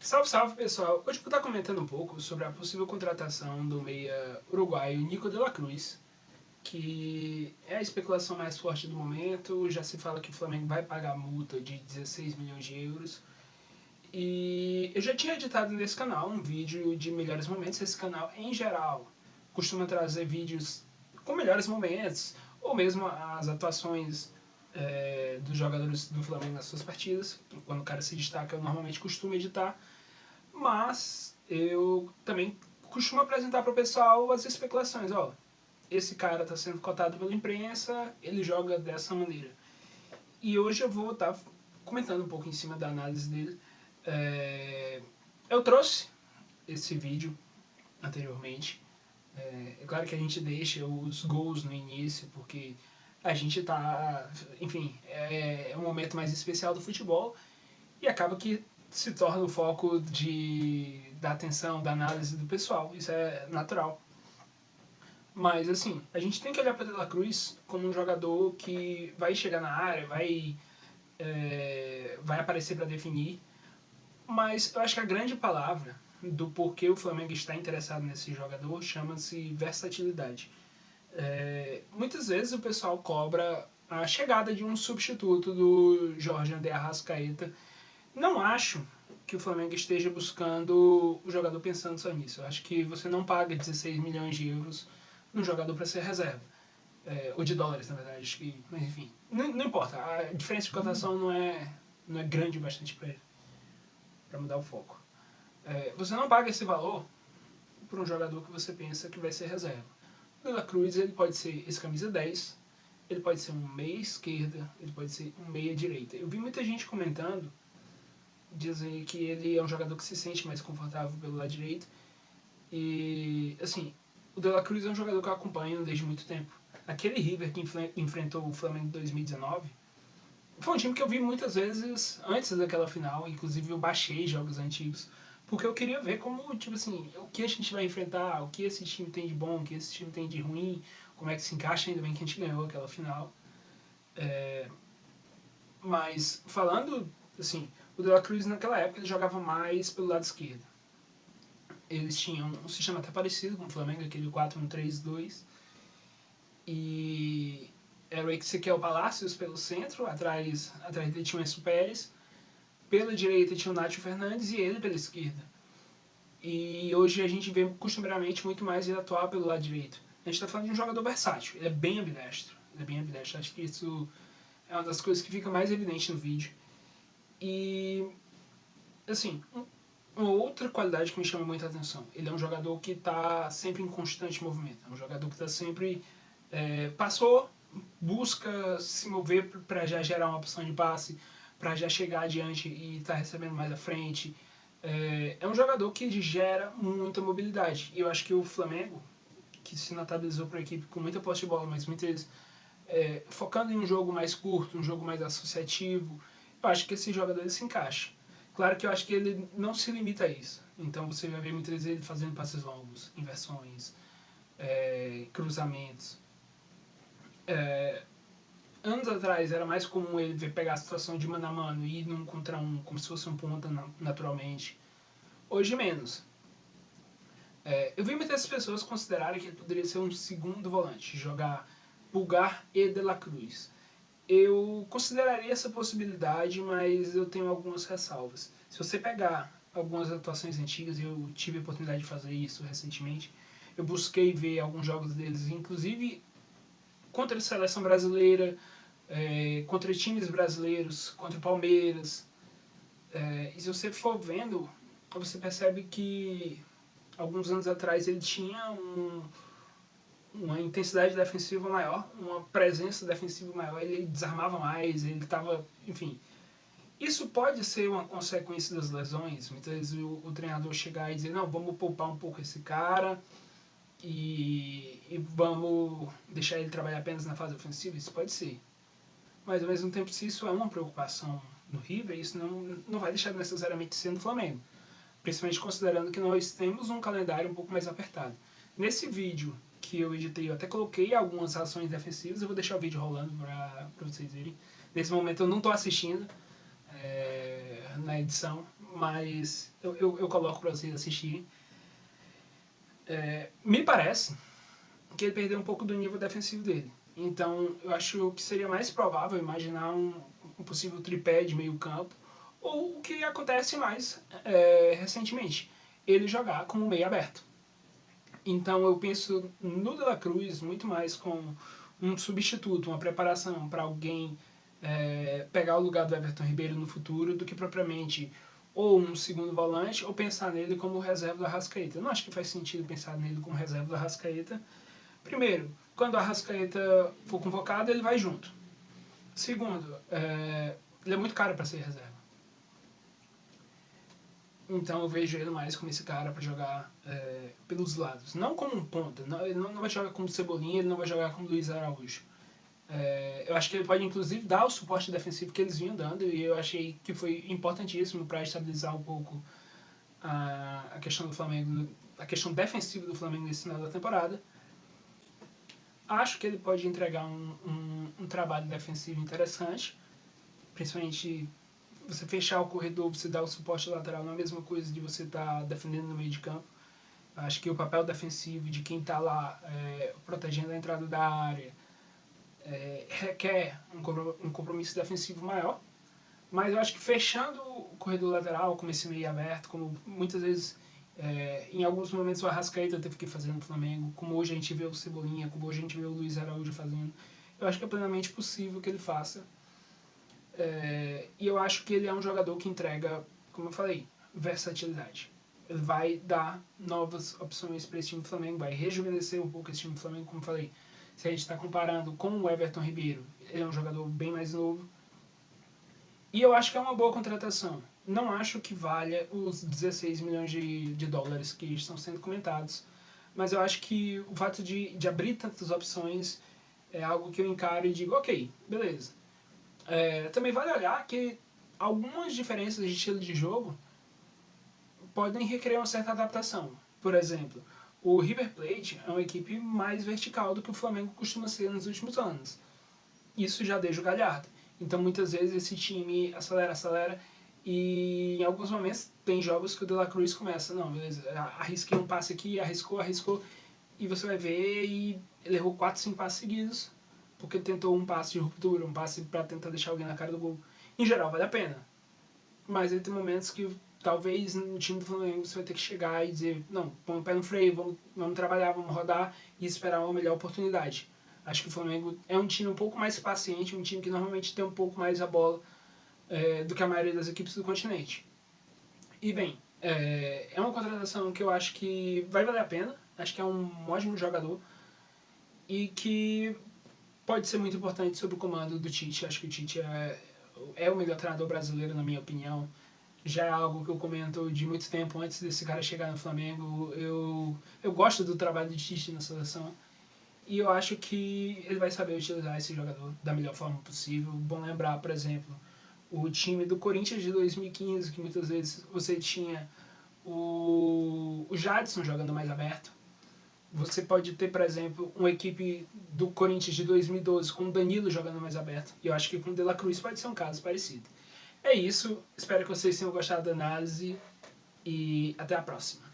Salve, salve pessoal! Hoje eu vou estar comentando um pouco sobre a possível contratação do meia uruguaio Nico de la Cruz, que é a especulação mais forte do momento. Já se fala que o Flamengo vai pagar multa de 16 milhões de euros. E eu já tinha editado nesse canal um vídeo de melhores momentos. Esse canal, em geral, costuma trazer vídeos com melhores momentos, ou mesmo as atuações dos jogadores do Flamengo nas suas partidas. Quando o cara se destaca, eu normalmente costumo editar. Mas eu também costumo apresentar para o pessoal as especulações. Ó, esse cara está sendo cotado pela imprensa, ele joga dessa maneira. E hoje eu vou estar comentando um pouco em cima da análise dele. Eu trouxe esse vídeo anteriormente. É claro que a gente deixa os gols no início, porque a gente tá, enfim, é um momento mais especial do futebol e acaba que se torna o foco da atenção, da análise do pessoal. Isso é natural. Mas, assim, a gente tem que olhar para De La Cruz como um jogador que vai chegar na área, vai aparecer para definir. Mas eu acho que a grande palavra do porquê o Flamengo está interessado nesse jogador chama-se versatilidade. Muitas vezes o pessoal cobra a chegada de um substituto do Jorge André Arrascaeta. Não acho que o Flamengo esteja buscando o jogador pensando só nisso. Eu acho que você não paga 16 milhões de euros num jogador para ser reserva. Ou de dólares, na verdade. Acho que, mas enfim, não importa. A diferença de cotação não é grande o bastante para mudar o foco. Você não paga esse valor por um jogador que você pensa que vai ser reserva. O De La Cruz ele pode ser esse camisa 10, ele pode ser um meia esquerda, ele pode ser um meia direita. Eu vi muita gente comentando, dizer que ele é um jogador que se sente mais confortável pelo lado direito. E, assim, o De La Cruz é um jogador que eu acompanho desde muito tempo. Aquele River que enfrentou o Flamengo em 2019 foi um time que eu vi muitas vezes antes daquela final. Inclusive eu baixei jogos antigos, porque eu queria ver como, tipo assim, o que a gente vai enfrentar, o que esse time tem de bom, o que esse time tem de ruim, como é que se encaixa. Ainda bem que a gente ganhou aquela final. Mas, falando, assim, o De La Cruz naquela época ele jogava mais pelo lado esquerdo. Eles tinham um sistema até parecido com o Flamengo, aquele 4-1-3-2. E era o Ezequiel Palacios pelo centro, atrás dele tinha o Enzo Pérez. Pela direita tinha o Nacho Fernandes e ele pela esquerda. E hoje a gente vê costumeiramente muito mais ele atuar pelo lado direito. A gente está falando de um jogador versátil, ele é bem ambidestro. Acho que isso é uma das coisas que fica mais evidente no vídeo. E, assim, uma outra qualidade que me chama muita atenção, ele é um jogador que está sempre em constante movimento. É um jogador que está sempre... passou, busca se mover para já gerar uma opção de passe, para já chegar adiante e estar recebendo mais à frente. É um jogador que gera muita mobilidade. E eu acho que o Flamengo, que se notabilizou para a equipe com muita posse de bola, mas muitas vezes focando em um jogo mais curto, um jogo mais associativo, eu acho que esse jogador ele se encaixa. Claro que eu acho que ele não se limita a isso. Então você vai ver muitas vezes ele fazendo passes longos, inversões, cruzamentos. Anos atrás era mais comum ele pegar a situação de mano a mano e ir num contra um, como se fosse um ponta naturalmente. Hoje menos. Eu vi muitas pessoas considerarem que ele poderia ser um segundo volante, jogar Pulgar e De La Cruz. Eu consideraria essa possibilidade, mas eu tenho algumas ressalvas. Se você pegar algumas atuações antigas, eu tive a oportunidade de fazer isso recentemente, eu busquei ver alguns jogos deles, inclusive contra a seleção brasileira, contra times brasileiros, contra o Palmeiras. E se você for vendo, você percebe que alguns anos atrás ele tinha uma intensidade defensiva maior, uma presença defensiva maior, ele desarmava mais, ele estava, enfim. Isso pode ser uma consequência das lesões. Muitas vezes o treinador chegar e dizer, não, vamos poupar um pouco esse cara e vamos deixar ele trabalhar apenas na fase ofensiva. Isso pode ser. Mas ao mesmo tempo, se isso é uma preocupação no River, isso não vai deixar necessariamente ser no Flamengo. Principalmente considerando que nós temos um calendário um pouco mais apertado. Nesse vídeo que eu editei, eu até coloquei algumas ações defensivas, eu vou deixar o vídeo rolando para vocês verem. Nesse momento eu não estou assistindo na edição, mas eu coloco para vocês assistirem. Me parece que ele perdeu um pouco do nível defensivo dele. Então, eu acho que seria mais provável imaginar um possível tripé de meio campo, ou o que acontece mais recentemente, ele jogar como meio aberto. Então, eu penso no De La Cruz muito mais como um substituto, uma preparação para alguém pegar o lugar do Everton Ribeiro no futuro, do que propriamente ou um segundo volante, ou pensar nele como reserva do Arrascaeta. Eu não acho que faz sentido pensar nele como reserva do Arrascaeta. Primeiro, quando o Arrascaeta for convocado, ele vai junto. Segundo, ele é muito caro para ser reserva. Então eu vejo ele mais como esse cara para jogar pelos lados. Não como um ponta. Ele não vai jogar como Cebolinha, ele não vai jogar como Luiz Araújo. Eu acho que ele pode inclusive dar o suporte defensivo que eles vinham dando, e eu achei que foi importantíssimo para estabilizar um pouco a questão do Flamengo, a questão defensiva do Flamengo nesse final da temporada. Acho que ele pode entregar um trabalho defensivo interessante, principalmente você fechar o corredor, você dar o suporte lateral, não é a mesma coisa de você estar defendendo no meio de campo. Acho que o papel defensivo de quem está lá protegendo a entrada da área requer um compromisso defensivo maior, mas eu acho que fechando o corredor lateral, como esse meio aberto, como muitas vezes em alguns momentos o Arrascaeta teve que fazer no Flamengo, como hoje a gente vê o Cebolinha, como hoje a gente vê o Luiz Araújo fazendo, eu acho que é plenamente possível que ele faça. E eu acho que ele é um jogador que entrega, como eu falei, versatilidade. Ele vai dar novas opções para esse time do Flamengo, vai rejuvenescer um pouco esse time do Flamengo, como eu falei. Se a gente está comparando com o Everton Ribeiro, ele é um jogador bem mais novo. E eu acho que é uma boa contratação. Não acho que valha os 16 milhões de dólares que estão sendo comentados, mas eu acho que o fato de abrir tantas opções é algo que eu encaro e digo, ok, beleza. Também vale olhar que algumas diferenças de estilo de jogo podem requerer uma certa adaptação. Por exemplo, o River Plate é uma equipe mais vertical do que o Flamengo costuma ser nos últimos anos. Isso já desde o Galhardo. Então, muitas vezes, esse time acelera, e em alguns momentos tem jogos que o De La Cruz começa, não, beleza, arrisquei um passe aqui, arriscou, e você vai ver e ele errou 4, 5 passes seguidos, porque ele tentou um passe de ruptura, um passe para tentar deixar alguém na cara do gol. Em geral, vale a pena. Mas ele tem momentos que talvez no time do Flamengo você vai ter que chegar e dizer, não, põe o pé no freio, vamos trabalhar, vamos rodar e esperar uma melhor oportunidade. Acho que o Flamengo é um time um pouco mais paciente, um time que normalmente tem um pouco mais a bola do que a maioria das equipes do continente. E bem, é uma contratação que eu acho que vai valer a pena, acho que é um ótimo jogador e que pode ser muito importante sob o comando do Tite. Acho que o Tite é o melhor treinador brasileiro, na minha opinião. Já é algo que eu comento de muito tempo antes desse cara chegar no Flamengo. Eu gosto do trabalho do Tite na seleção. E eu acho que ele vai saber utilizar esse jogador da melhor forma possível. Bom lembrar, por exemplo, o time do Corinthians de 2015, que muitas vezes você tinha o Jadson jogando mais aberto. Você pode ter, por exemplo, uma equipe do Corinthians de 2012 com o Danilo jogando mais aberto. E eu acho que com o De La Cruz pode ser um caso parecido. É isso. Espero que vocês tenham gostado da análise e até a próxima.